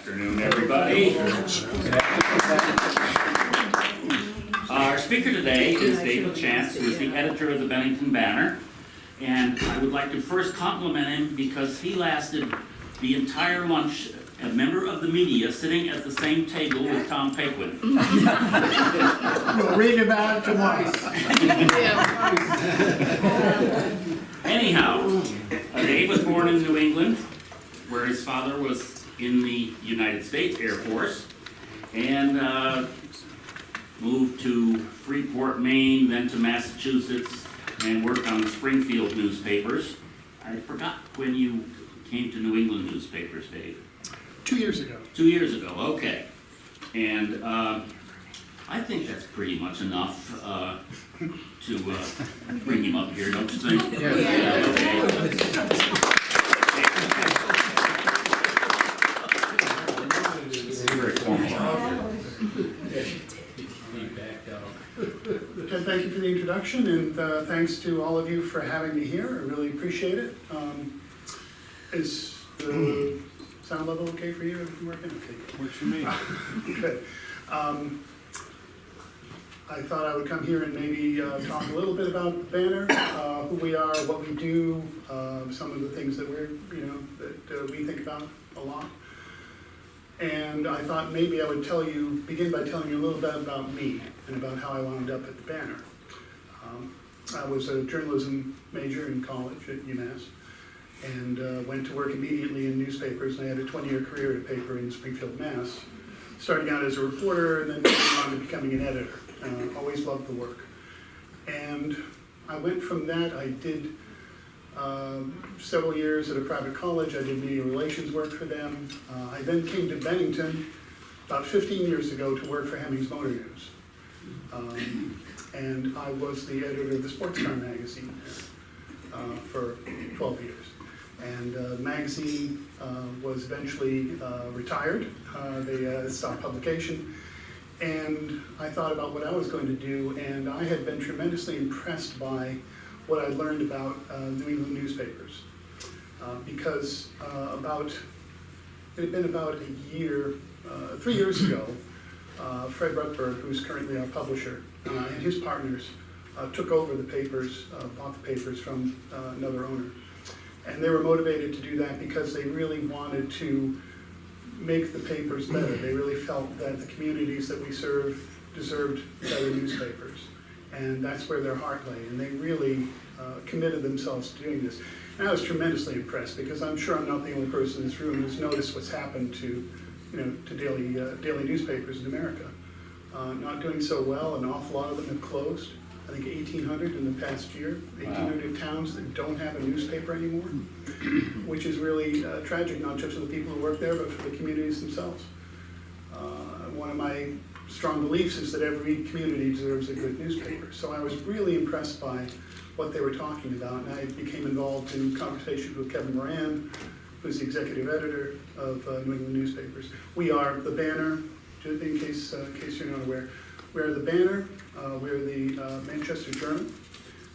Afternoon, everybody. Our speaker today is LaChance, who is the editor of the Bennington Banner. And I would like to first compliment him because he lasted the entire lunch, a member of the media, sitting at the same table with Tom Paquin. We'll read about it tomorrow. Anyhow, Dave was born in New England, where his father was in the United States Air Force, and moved to Freeport, Maine, then to Massachusetts, and worked on the Springfield newspapers. I forgot when you came to New England newspapers, Dave. 2 years ago. 2 years ago, okay. And I think that's pretty much enough to bring him up here, don't you think? Yeah. Okay. Very formal. Ted, thank you for the introduction, and thanks to all of you for having me here. I really appreciate it. Is the sound level okay for you? Everything working? Okay. Works for me. Good. I thought I would come here and maybe talk a little bit about the banner, who we are, what we do, some of the things that that we think about a lot. And I thought maybe I would begin by telling you a little bit about me and about how I wound up at the Banner. I was a journalism major in college at UMass and went to work immediately in newspapers, and I had a 20-year career at a paper in Springfield, Mass, starting out as a reporter and then moving on to becoming an editor. Always loved the work. And I went from that. I did several years at a private college. I did media relations work for them. I then came to Bennington about 15 years ago to work for Hemmings Motor News. And I was the editor of the Sports Car magazine for 12 years. And the magazine was eventually retired. They stopped publication. And I thought about what I was going to do, and I had been tremendously impressed by what I'd learned about New England newspapers. Because it had been about a year, 3 years ago, Fred Rutberg, who's currently our publisher, and his partners took over the papers, bought the papers from another owner. And they were motivated to do that because they really wanted to make the papers better. They really felt that the communities that we serve deserved better newspapers. And that's where their heart lay. And they really committed themselves to doing this. And I was tremendously impressed because I'm sure I'm not the only person in this room who's noticed what's happened to daily newspapers in America. Not doing so well. An awful lot of them have closed. I think 1,800 in the past year. 1,800 towns that don't have a newspaper anymore, which is really tragic, not just for the people who work there, but for the communities themselves. One of my strong beliefs is that every community deserves a good newspaper. So I was really impressed by what they were talking about, and I became involved in conversations with Kevin Moran, who's the executive editor of New England newspapers. We are the Banner, in case you're not aware. We are the Banner, we're the Manchester Journal,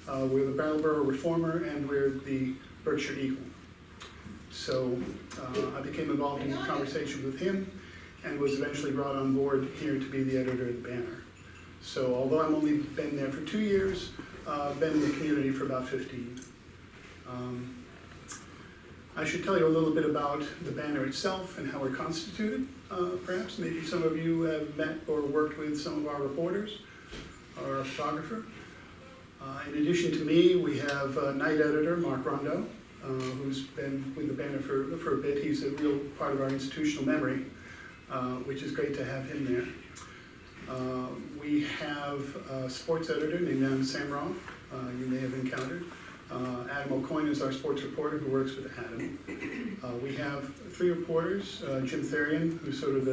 we're the Brattleboro Reformer, and we're the Berkshire Eagle. So I became involved in a conversation with him and was eventually brought on board here to be the editor of the Banner. So although I've only been there for 2 years, I've been in the community for about 15. I should tell you a little bit about the Banner itself and how we're constituted. Perhaps maybe some of you have met or worked with some of our reporters or a photographer. In addition to me, we have night editor Mark Rondo, who's been with the Banner for a bit. He's a real part of our institutional memory, which is great to have him there. We have a sports editor named Adam Samroff, you may have encountered. Adam O'Coin is our sports reporter who works with Adam. We have 3 reporters, Jim Therian, who's sort of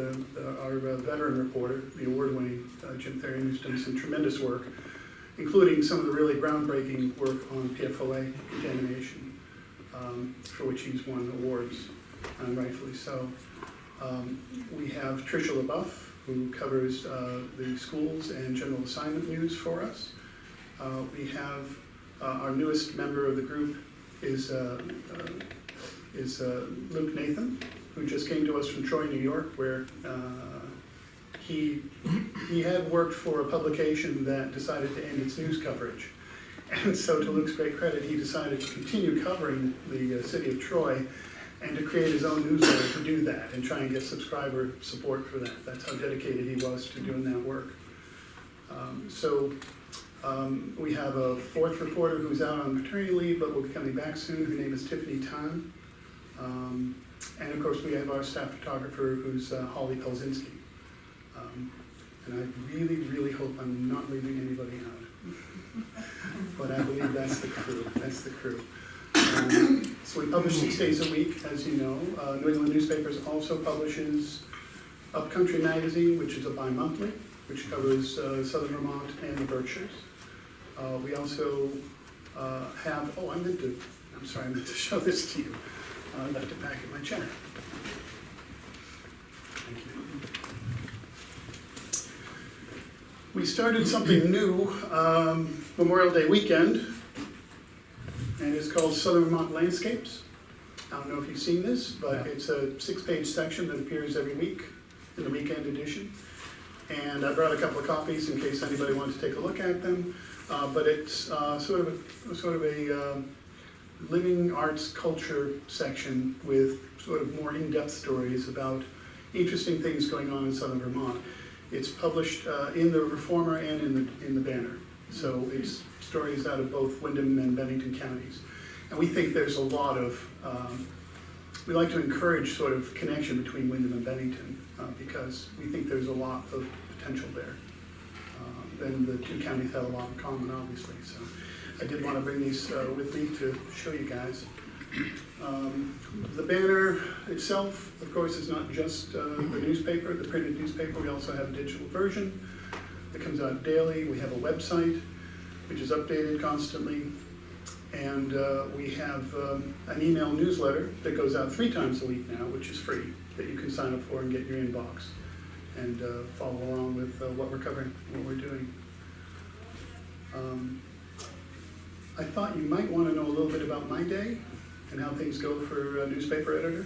our veteran reporter, the award-winning Jim Therian, who's done some tremendous work, including some of the really groundbreaking work on PFOA contamination, for which he's won awards, and rightfully so. We have Tricia LaBeouf, who covers the schools and general assignment news for us. We have our newest member of the group is Luke Nathan, who just came to us from Troy, New York, where he had worked for a publication that decided to end its news coverage. And so, to Luke's great credit, he decided to continue covering the city of Troy and to create his own newsletter to do that and try and get subscriber support for that. That's how dedicated he was to doing that work. We have a fourth reporter who's out on maternity leave but will be coming back soon. Her name is Tiffany Tan. And of course, we have our staff photographer who's Holly Pelzinski. And I really, really hope I'm not leaving anybody out. But I believe that's the crew. That's the crew. So we publish 6 days a week, as you know. New England Newspapers also publishes Upcountry Magazine, which is a bi-monthly, which covers southern Vermont and the Berkshires. We also have, I meant to show this to you. I left it back in my chair. Thank you. We started something new Memorial Day weekend, and it's called Southern Vermont Landscapes. I don't know if you've seen this, but it's a 6-page section that appears every week in the weekend edition. And I brought a couple of copies in case anybody wants to take a look at them. But it's sort of a living arts culture section with sort of more in-depth stories about interesting things going on in southern Vermont. It's published in the Reformer and in the Banner. So it's stories out of both Windham and Bennington counties. And we think there's a lot of, we like to encourage sort of connection between Windham and Bennington because we think there's a lot of potential there. And the two counties have a lot in common, obviously. So I did want to bring these with me to show you guys. The Banner itself, of course, is not just the newspaper, the printed newspaper. We also have a digital version that comes out daily. We have a website, which is updated constantly. And we have an email newsletter that goes out 3 times a week now, which is free, that you can sign up for and get in your inbox and follow along with what we're covering, what we're doing. I thought you might want to know a little bit about my day and how things go for a newspaper editor.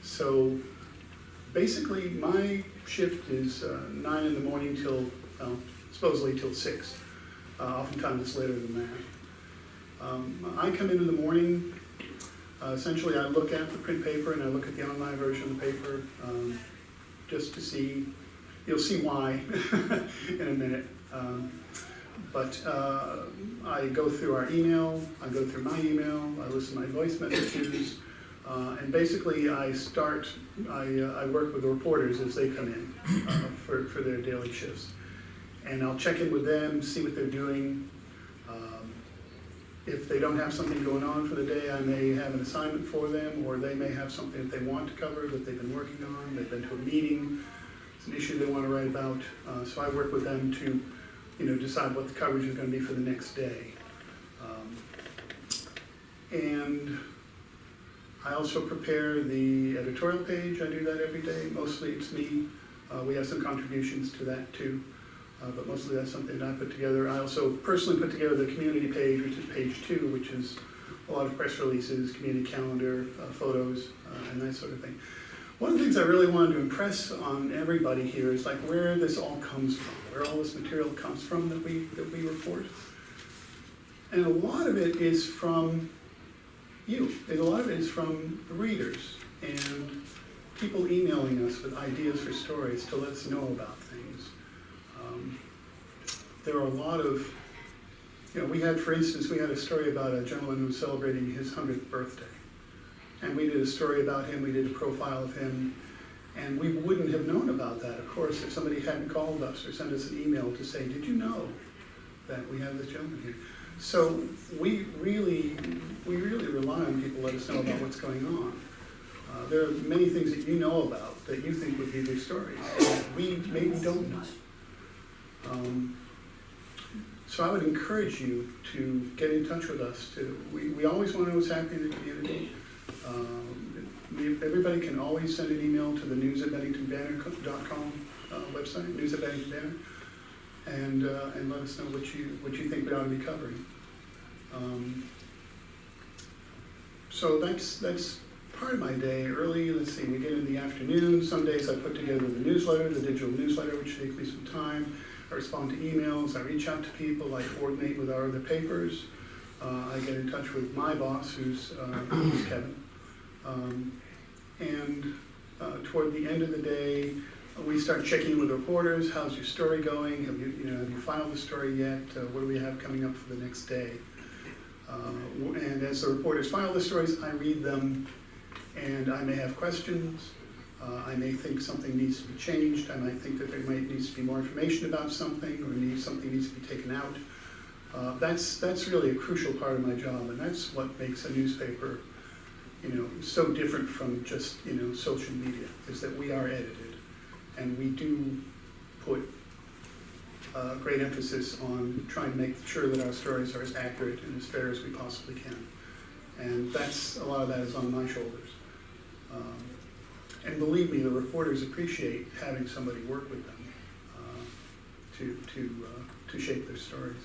So basically my shift is 9 in the morning till, supposedly till 6. Oftentimes it's later than that. I come in the morning. Essentially, I look at the print paper and I look at the online version of the paper just to see, you'll see why in a minute. But I go through our email, I go through my email, I listen to my voice messages, and basically I work with the reporters as they come in for their daily shifts. And I'll check in with them, see what they're doing. If they don't have something going on for the day, I may have an assignment for them, or they may have something that they want to cover that they've been working on. They've been to a meeting, it's an issue they want to write about. So I work with them to, decide what the coverage is going to be for the next day. And I also prepare the editorial page. I do that every day. Mostly it's me. We have some contributions to that too. But mostly that's something that I put together. I also personally put together the community page, which is page 2, which is a lot of press releases, community calendar, photos, and that sort of thing. One of the things I really wanted to impress on everybody here is like where this all comes from, where all this material comes from that we report. And a lot of it is from you. And a lot of it is from readers and people emailing us with ideas for stories to let us know about things. There are a lot of, for instance, we had a story about a gentleman who was celebrating his 100th birthday. And we did a story about him, we did a profile of him, and we wouldn't have known about that, of course, if somebody hadn't called us or sent us an email to say, did you know that we have this gentleman here? So we really rely on people to let us know about what's going on. There are many things that you know about that you think would be their stories that we maybe don't know. So I would encourage you to get in touch with us. We always want to know what's happening in the community. Everybody can always send an email to the news@benningtonbanner.com website, news@benningtonbanner, and let us know what you think we ought to be covering. So that's part of my day, early, let's see, we get in the afternoon. Some days I put together the newsletter, the digital newsletter, which takes me some time. I respond to emails, I reach out to people, I coordinate with our other papers. I get in touch with my boss, who's Kevin. Toward the end of the day, we start checking in with reporters. How's your story going? Have you filed the story yet? What do we have coming up for the next day? And as the reporters file the stories, I read them, and I may have questions. I may think something needs to be changed. I might think that there needs to be more information about something, or something needs to be taken out. That's really a crucial part of my job, and that's what makes a newspaper, so different from just, social media, is that we are edited, and we do put great emphasis on trying to make sure that our stories are as accurate and as fair as we possibly can. And a lot of that is on my shoulders. And believe me, the reporters appreciate having somebody work with them to shape their stories.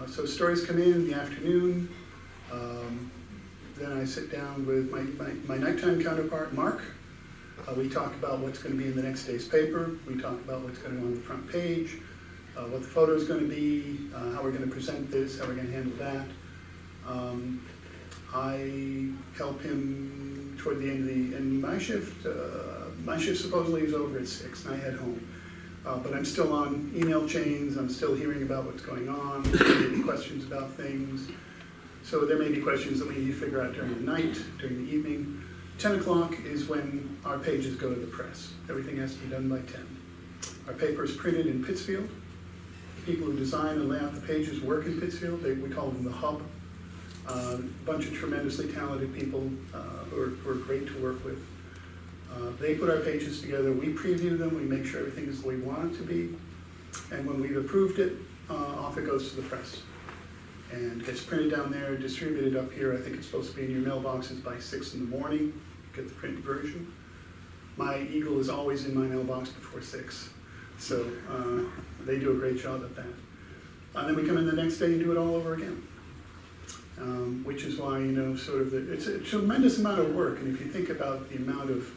So stories come in the afternoon. Then I sit down with my nighttime counterpart, Mark. We talk about what's going to be in the next day's paper. We talk about what's going to be on the front page, what the photo is going to be, how we're going to present this, how we're going to handle that. I help him toward the end of my shift supposedly is over at 6, and I head home. But I'm still on email chains, I'm still hearing about what's going on, there may be questions about things. So there may be questions that we need to figure out during the night, during the evening. 10 o'clock is when our pages go to the press. Everything has to be done by 10. Our paper is printed in Pittsfield. The people who design and lay out the pages work in Pittsfield. We call them the hub. A bunch of tremendously talented people who are great to work with. They put our pages together, we preview them, we make sure everything is the way we want it to be, and when we've approved it, off it goes to the press. And gets printed down there, distributed up here. I think it's supposed to be in your mailboxes by 6 in the morning, get the printed version. My eagle is always in my mailbox before 6, so they do a great job at that. And then we come in the next day and do it all over again. Which is why, it's a tremendous amount of work, and if you think about the amount of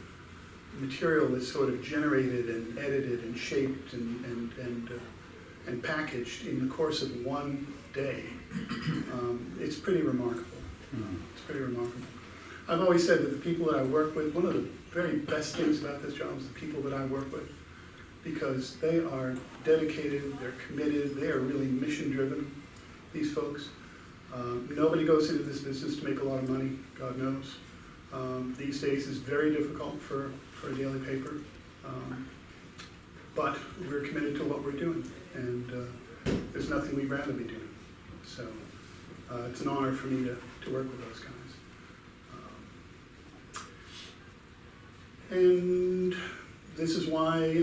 material that's sort of generated and edited and shaped and packaged in the course of one day, it's pretty remarkable. It's pretty remarkable. I've always said that the people that I work with, one of the very best things about this job is the people that I work with, because they are dedicated, they're committed, they are really mission-driven, these folks. Nobody goes into this business to make a lot of money, God knows. These days it's very difficult for a daily paper, but we're committed to what we're doing, and there's nothing we'd rather be doing. So it's an honor for me to work with those guys. And this is why,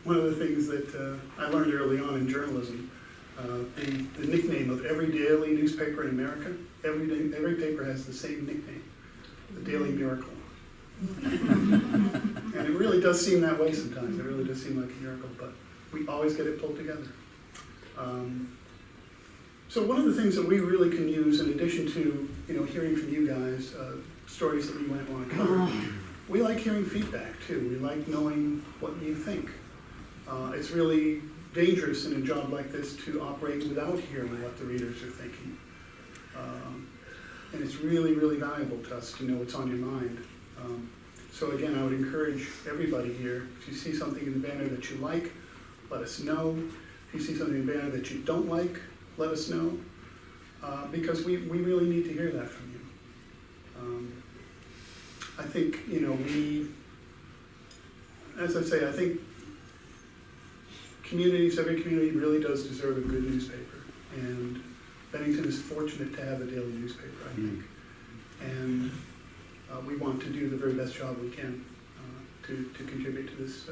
one of the things that I learned early on in journalism, the nickname of every daily newspaper in America, every paper has the same nickname, the Daily Miracle. And it really does seem that way sometimes. It really does seem like a miracle, but we always get it pulled together. So one of the things that we really can use, in addition to hearing from you guys, stories that we might want to cover, we like hearing feedback too. We like knowing what you think. It's really dangerous in a job like this to operate without hearing what the readers are thinking. And it's really, really valuable to us to know what's on your mind. So again, I would encourage everybody here, if you see something in the banner that you like, let us know. If you see something in the banner that you don't like, let us know. Because we really need to hear that from you. I think, as I say, I think every community really does deserve a good newspaper. And Bennington is fortunate to have a daily newspaper, I think. And we want to do the very best job we can to contribute to this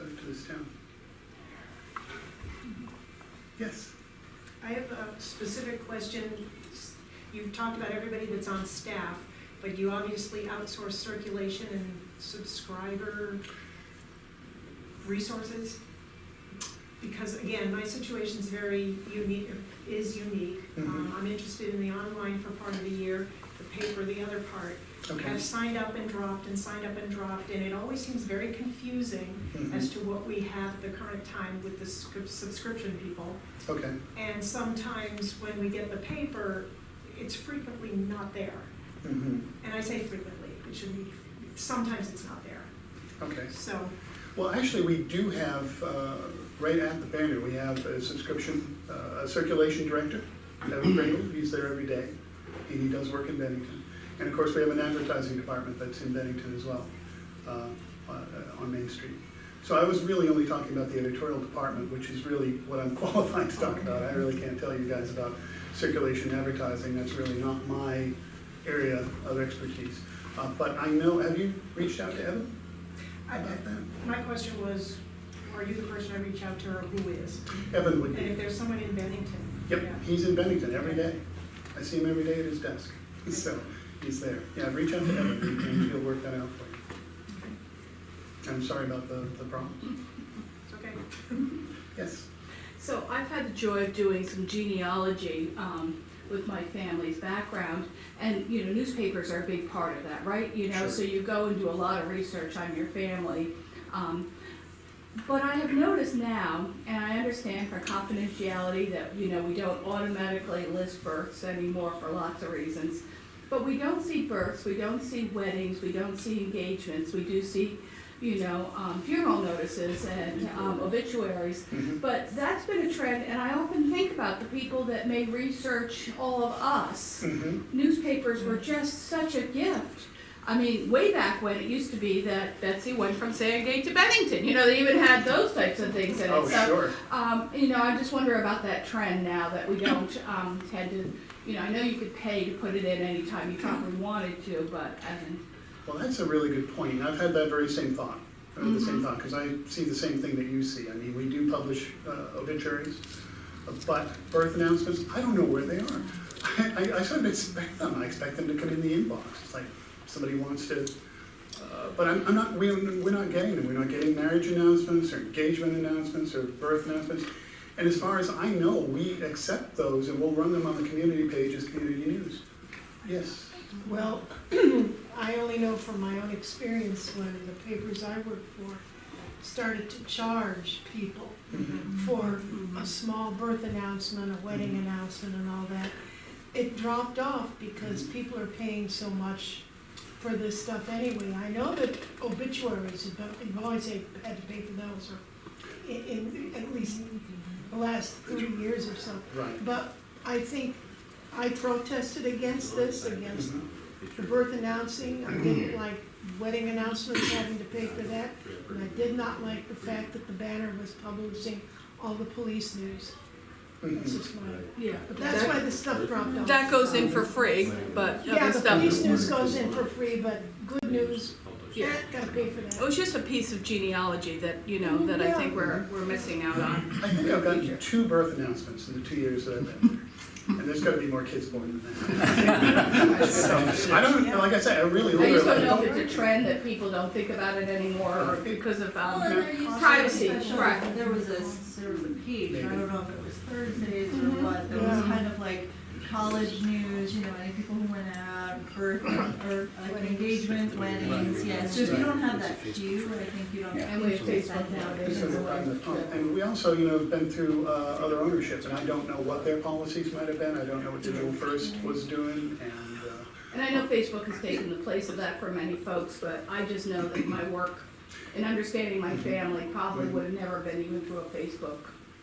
town. Yes? I have a specific question. You've talked about everybody that's on staff, but you obviously outsource circulation and subscriber resources? Because again, my situation is very unique, Mm-hmm. I'm interested in the online for part of the year, the paper the other part. Okay. have signed up and dropped and signed up and dropped, and it always seems very confusing Mhm. as to what we have at the current time with the subscription people. Okay, And sometimes when we get the paper, it's frequently not there. mm-hmm, And I say frequently, it should be, sometimes it's not there. okay. So, Well, actually, we do have, right at the Banner, we have a a circulation director, Evan Grable, he's there every day, and he does work in Bennington. And of course, we have an advertising department that's in Bennington as well, on Main Street. So I was really only talking about the editorial department, which is really what I'm qualified to talk about. I really can't tell you guys about circulation advertising, that's really not my area of expertise. But I know, have you reached out to Evan about that? my question was, are you the person I reach out to, or who is? Evan would And be. if there's someone in Bennington? Yep, yeah. he's in Bennington every day. I see him every day at his desk, so he's there. Yeah, reach out to Evan, and he'll work that out for you. Okay. I'm sorry about the problem. It's okay. Yes, So I've had the joy of doing some genealogy with my family's background, and, you know, newspapers are a big part of that, right? You know, Sure. so you go and do a lot of research on your family. But I have noticed now, and I understand for confidentiality that, you know, we don't automatically list births anymore for lots of reasons, but we don't see births, we don't see weddings, we don't see engagements, we do see, you know, funeral notices and obituaries. mhm, But that's been a trend, and I often think about the people that may research all of us. mhm, Newspapers were just such a gift. I mean, way back when, it used to be that Betsy went from Sandgate to Bennington, you know, they even had those types of things in it. oh, So, sure. you know, I just wonder about that trend now that we don't tend to, you know, I know you could pay to put it in anytime you probably wanted to, but Well, that's a really good point. I've had that very same thought, because I see the same thing that you see. I mean, we do publish obituaries, but birth announcements, I don't know where they are. I sort of expect them. I expect them to come in the inbox. It's like somebody wants to, but I'm not, we're not getting them. We're not getting marriage announcements or engagement announcements or birth announcements. And as far as I know, we accept those and we'll run them on the community page as community news. Yes. Well, I only know from my own experience when the papers I worked for started to charge people Mhm. for a small birth announcement, a wedding announcement and all that. It dropped off because people are paying so much for this stuff anyway. I know that obituaries, you've always had to pay for those, or in at least the last 30 years or so. Right. But I think I protested against this, against Mhm. the birth announcing. I didn't like wedding announcements, having to pay for that. And I did not like the fact that the Banner was publishing all the police news. That's Mhm. just my, yeah. but that's why the stuff dropped off. That goes in for free, but Yeah, other the stuff. police news goes in for free, but good news, Yeah. gotta pay for It that. was just a piece of genealogy that, you know, that I think we're missing out on. I think I've gotten 2 birth announcements in the 2 years that I've been here. And there's gotta be more kids born than that. So, I don't, like I said, I really. I just don't know if it's a trend that people don't think about it anymore, or because of Well, and there used to be privacy, special- right. There was a page, I don't know if it was Thursdays or Mhm. what, that was Yeah. kind of like college news, you know, any people who went out, birth, or like engagement, weddings, yeah. So if you don't have that queue, I think you don't. And we have Facebook nowadays. Because of the time. And we also, you know, have been through other ownerships, and I don't know what their policies might have been. I don't know what Digital First was doing, and, And I know Facebook has taken the place of that for many folks, but I just know that my work in understanding my family probably would have never been even through a Facebook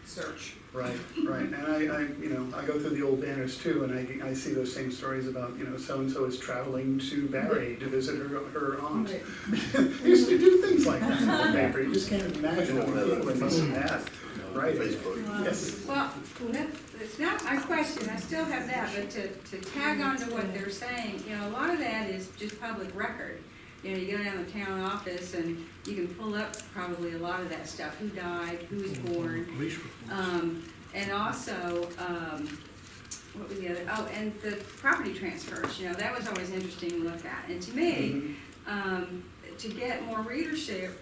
search. right. And I, you know, I go through the old banners too, and I see those same stories about, you know, so-and-so is traveling to Barry to visit her aunt. They used to do things like that in the paper. You just can't imagine how many people they must have had, right? Yes. Well, it's not my question, I still have that, but to tag on to what they're saying, you know, a lot of that is just public record. You know, you go down to the town office and you can pull up probably a lot of that stuff, who died, who was born. And also, what was the other, oh, and the property transfers, you know, that was always interesting to look at. And to me, to get more readership,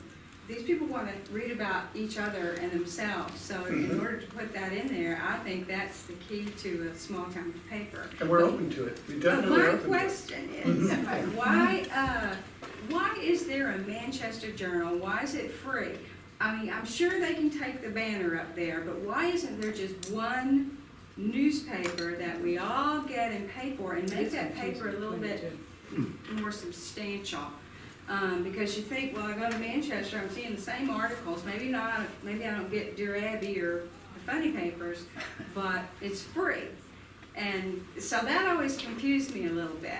these people wanna read about each other and themselves, so in order to put that in there, I think that's the key to a small town paper. And we're open to it, we definitely are My open to it. question is, why is there a Manchester Journal? Why is it free? I mean, I'm sure they can take the banner up there, but why isn't there just one newspaper that we all get and pay for and make that paper a little bit more substantial? Because you think, well, I go to Manchester, I'm seeing the same articles, maybe I don't get Dear Abby or the funny papers, but it's free. And so that always confused me a little bit.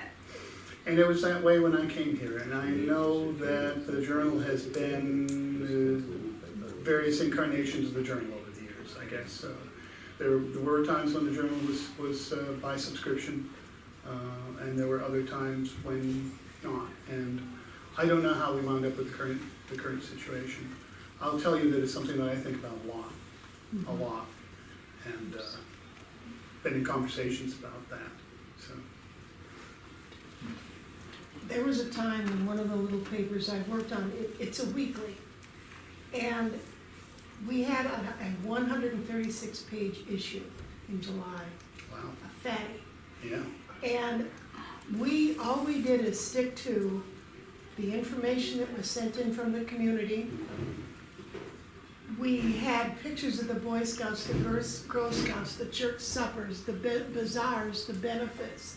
And it was that way when I came here, and I know that the Journal has been various incarnations of the Journal over the years, I guess. There were times when the Journal was by subscription, and there were other times when not. And I don't know how we wound up with the current situation. I'll tell you that it's something that I think about a lot, and been in conversations about that. So. There was a time when one of the little papers I worked on, it's a weekly, and we had a 136-page issue in July, Wow. a fatty. Yeah. And all we did is stick to the information that was sent in from the community. We had pictures of the Boy Scouts, the Girl Scouts, the church suppers, the bazaars, the benefits,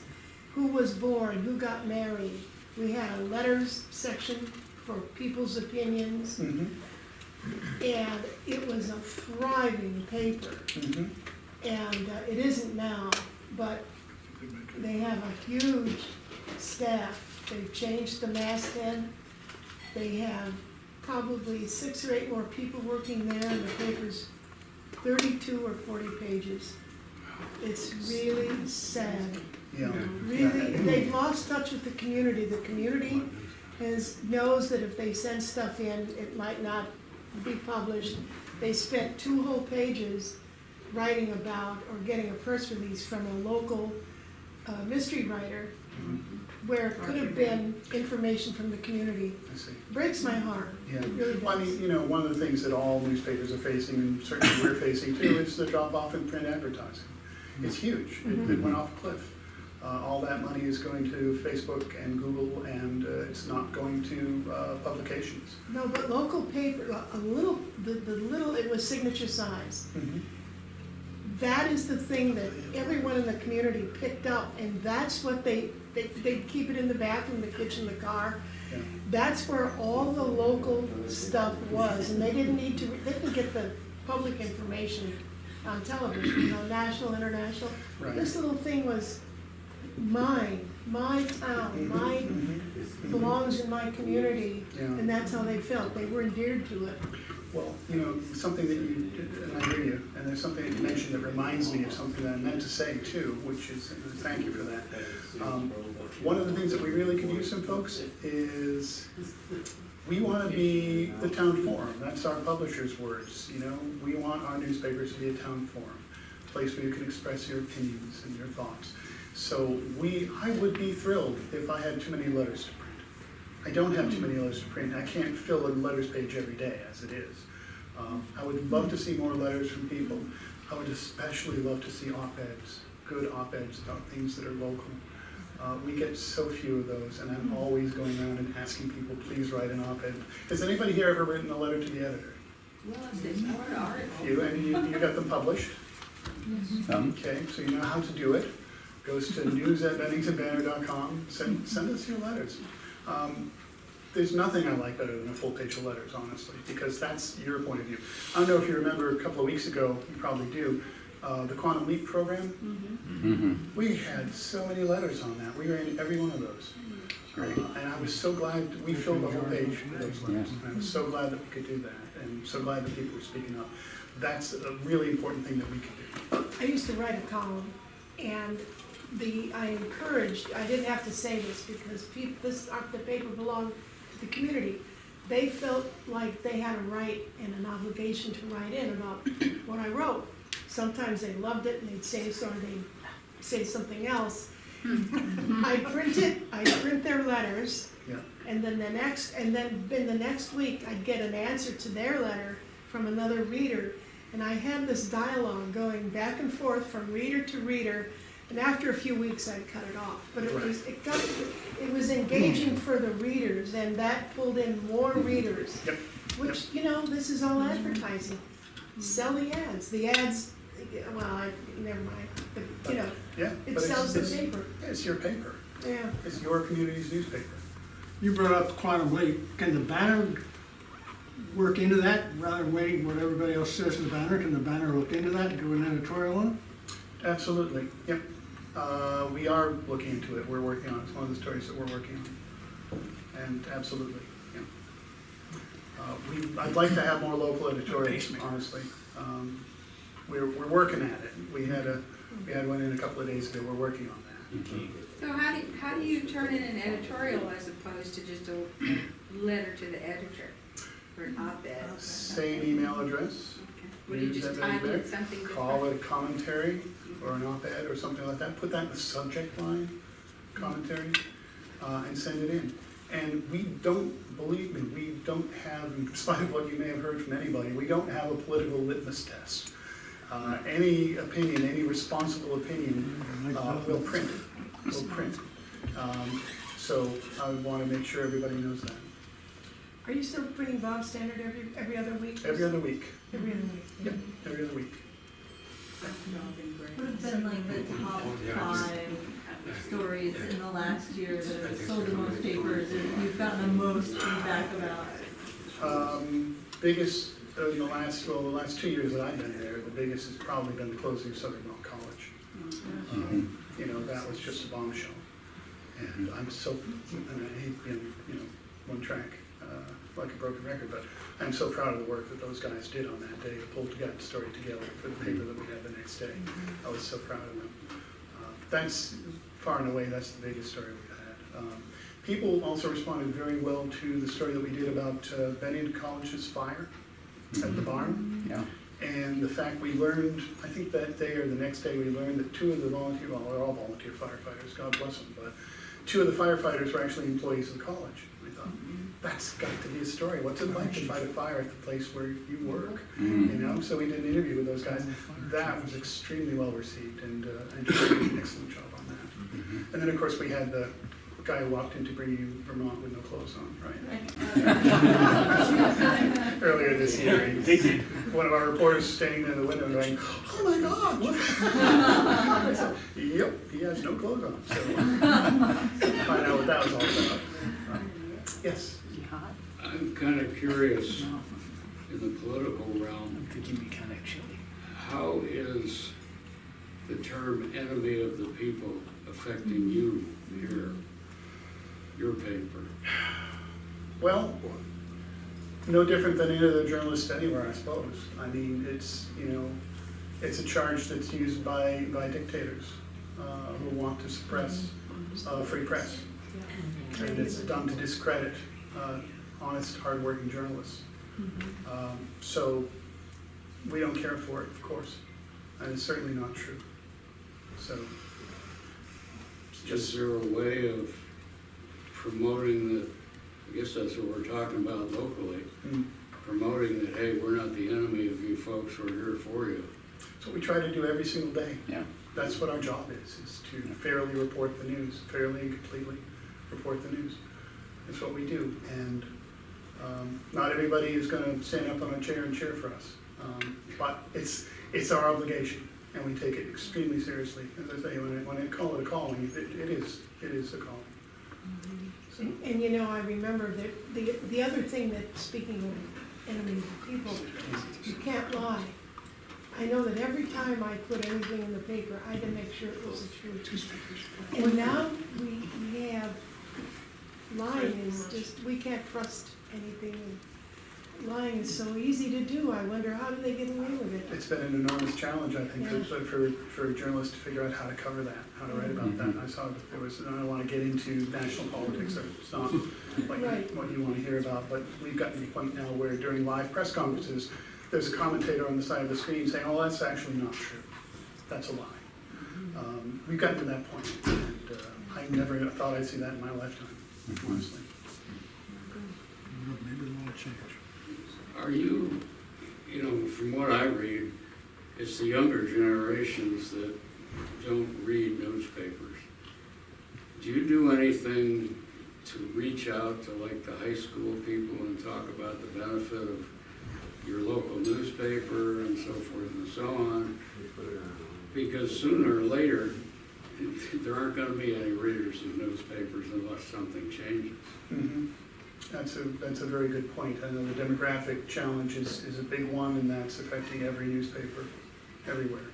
who was born, who got married. We had a letters section for people's opinions, Mm-hmm. and it was a thriving paper. Mm-hmm. And it isn't now, but they have a huge staff. They've changed the masthead. They have probably 6 or 8 more people working there, and the paper's 32 or 40 pages. It's really sad. Yeah. Really, they've lost touch with the community. The community knows that if they send stuff in, it might not be published. They spent 2 whole pages writing about or getting a press release from a local mystery writer where it could have been information from the community. I see. Breaks my heart. Yeah. It really does. Well, I mean, one of the things that all newspapers are facing, and certainly we're facing too, is the drop off in print advertising. It's huge. It went off a cliff. All that money is going to Facebook and Google, and it's not going to publications. No, but local paper, it was signature size. Mm-hmm. That is the thing that everyone in the community picked up, and that's what they'd keep it in the bathroom, the kitchen, the car. Yeah. That's where all the local stuff was, and they didn't get the public information on television, national, international. Right. This little thing was my town, belongs in my community, Yeah. and that's how they felt. They were endeared to it. Well, something that you did, and I hear you, and there's something that you mentioned that reminds me of something that I meant to say too, which is, thank you for that. One of the things that we really could use from folks is, we want to be the town forum. That's our publisher's words, We want our newspapers to be a town forum, a place where you can express your opinions and your thoughts. So I would be thrilled if I had too many letters to print. I don't have too many letters to print. I can't fill a letters page every day as it is. I would love to see more letters from people. I would especially love to see op-eds, good op-eds about things that are local. We get so few of those, and I'm always going around and asking people, please write an op-ed. Has anybody here ever written a letter to the editor? Well, it's more an article. You got them published? Okay, so you know how to do it. Goes to news@benningtonbanner.com. Send us your letters. There's nothing I like better than a full page of letters, honestly, because that's your point of view. I don't know if you remember a couple of weeks ago, you probably do, the Quantum Leap program. We had so many letters on that. We were in every one of those. And I was so glad we filled the whole page with those letters. And I was so glad that we could do that, and so glad that people were speaking up. That's a really important thing that we could do. I used to write a column, and I didn't have to say this because the paper belonged to the community. They felt like they had a right and an obligation to write in about what I wrote. Sometimes they loved it and they'd say so, or they'd say something else. I print their letters, Yeah. And then the next week, I'd get an answer to their letter from another reader. And I had this dialogue going back and forth from reader to reader, and after a few weeks, I'd cut it off. But it was engaging for the readers, and that pulled in more readers. Yep. Which, this is all advertising. Sell the ads. The ads, never mind. But, Yeah. it but sells the it's- paper. It's your paper. Yeah. It's your community's newspaper. You brought up Quantum Leap. Can the Banner work into that rather than waiting what everybody else says to the Banner? Can the Banner look into that and do an editorial on it? Absolutely, yep. We are looking into it, we're working on it, it's one of the stories that we're working on. And absolutely, yeah. I'd like to have more local editorials, honestly. We're working at it. We had one in a couple of days ago, we're working on that. So how do you turn in an editorial as opposed to just a letter to the editor or an op-ed? Same email address, Would you use just that title there. it something Call different? it a commentary or an op-ed or something like that, put that in the subject line, commentary, and send it in. And we don't, believe me, we don't have, in spite of what you may have heard from anybody, we don't have a political litmus test. Any opinion, any responsible opinion, will print. So I want to make sure everybody knows that. Are you still printing Bob Standard every other week? Every other week, Every other week. yep, every other week. What have been like the top 5 stories in the last year that have sold the most papers and you've gotten the most feedback about? Biggest, in the last 2 years that I've been there, the biggest has probably been the closing of Southern Mount College. That was just a bombshell. And I'm so, and I hate being, one track, like a broken record, but I'm so proud of the work that those guys did on that day to pull the story together for the paper that we had the next day. I was so proud of them. That's, far and away, that's the biggest story we've had. People also responded very well to the story that we did about Bennington College's fire at the barn. Yeah. And the fact we learned, I think that day or the next day, we learned that 2 of the volunteer, well, they're all volunteer firefighters, God bless them, but 2 of the firefighters were actually employees of the college. We thought, that's got to be a story. What's it like to fight a fire at the place where you work? So we did an interview with those guys. That was extremely well received, and did an excellent job on that. And then, of course, we had the guy who walked into bringing Vermont with no clothes on, right? Earlier this year, one of our reporters standing in the window going, "Oh my God!" What? I said, "Yep, he has no clothes on." So find out what that was all about. Yes. I'm kind of curious, in the political realm, how is the term enemy of the people affecting you here, your paper? Well, no different than any other journalist anywhere, I suppose. I mean, it's a charge that's used by dictators who want to suppress free press, and it's done to discredit honest, hardworking journalists. So we don't care for it, of course, and it's certainly not true. So Is there a way of promoting the, I guess that's what we're talking about locally, promoting that, hey, we're not the enemy of you folks, we're here for you? that's what we try to do every single day. Yeah. That's what our job is to fairly report the news, fairly and completely report the news. That's what we do, and not everybody is going to stand up on a chair and cheer for us, but it's our obligation, and we take it extremely seriously. As I say, when I call it a calling, it is a calling. So, And I remember that the other thing that, speaking of enemies of people, you can't lie. I know that every time I put anything in the paper, I had to make sure it was the truth. And now we have, lying is just, we can't trust anything. Lying is so easy to do. I wonder, how do they get away with it? it's been an enormous challenge, I think, for journalists to figure out how to cover that, how to write about that. I saw that there was, and I don't want to get into national politics, it's not like Right. what you want to hear about, but we've gotten to the point now where during live press conferences, there's a commentator on the side of the screen saying, "Oh, that's actually not true. That's a lie." We've gotten to that point, and I never thought I'd see that in my lifetime, honestly. Are you, you know, from what I read, it's the younger generations that don't read newspapers. Do you do anything to reach out to like the high school people and talk about the benefit of your local newspaper and so forth and so on? Because sooner or later, there aren't gonna be any readers of newspapers unless something changes. Mhm. That's a very good point. I know the demographic challenge is a big one, and that's affecting every newspaper everywhere.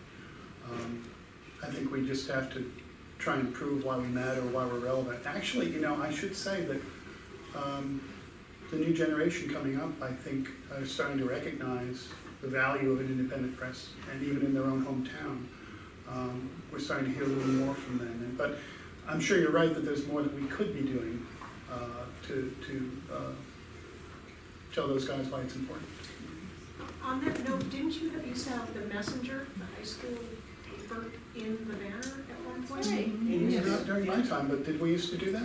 I think we just have to try and prove why we matter, why we're relevant. Actually, you know, I should say that the new generation coming up, I think, are starting to recognize the value of an independent press, and even in their own hometown. We're starting to hear a little more from them. But I'm sure you're right that there's more that we could be doing to tell those guys why it's important. On that note, didn't you used to have the Messenger, the high school paper in the Banner at one point? Not during my time, but did we used to do that?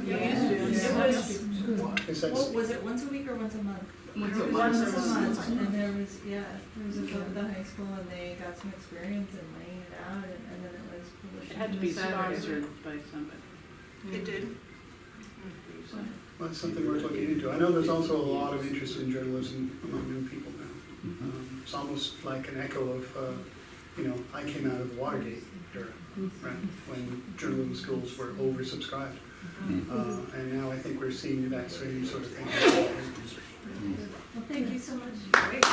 Is that, Well, was it once a week or once a month? Once Once a a month. month, and there was a club at the high school, and they got some experience in laying it out, and then it was published. It had to in be the Saturday. sponsored by somebody. It did. well, that's something we're looking into. I know there's also a lot of interest in journalism among new people now. It's almost like an echo of, you know, I came out of the Watergate era, right, when journalism schools were oversubscribed. And now I think we're seeing that same sort of thing. Well, thank you so much. Great.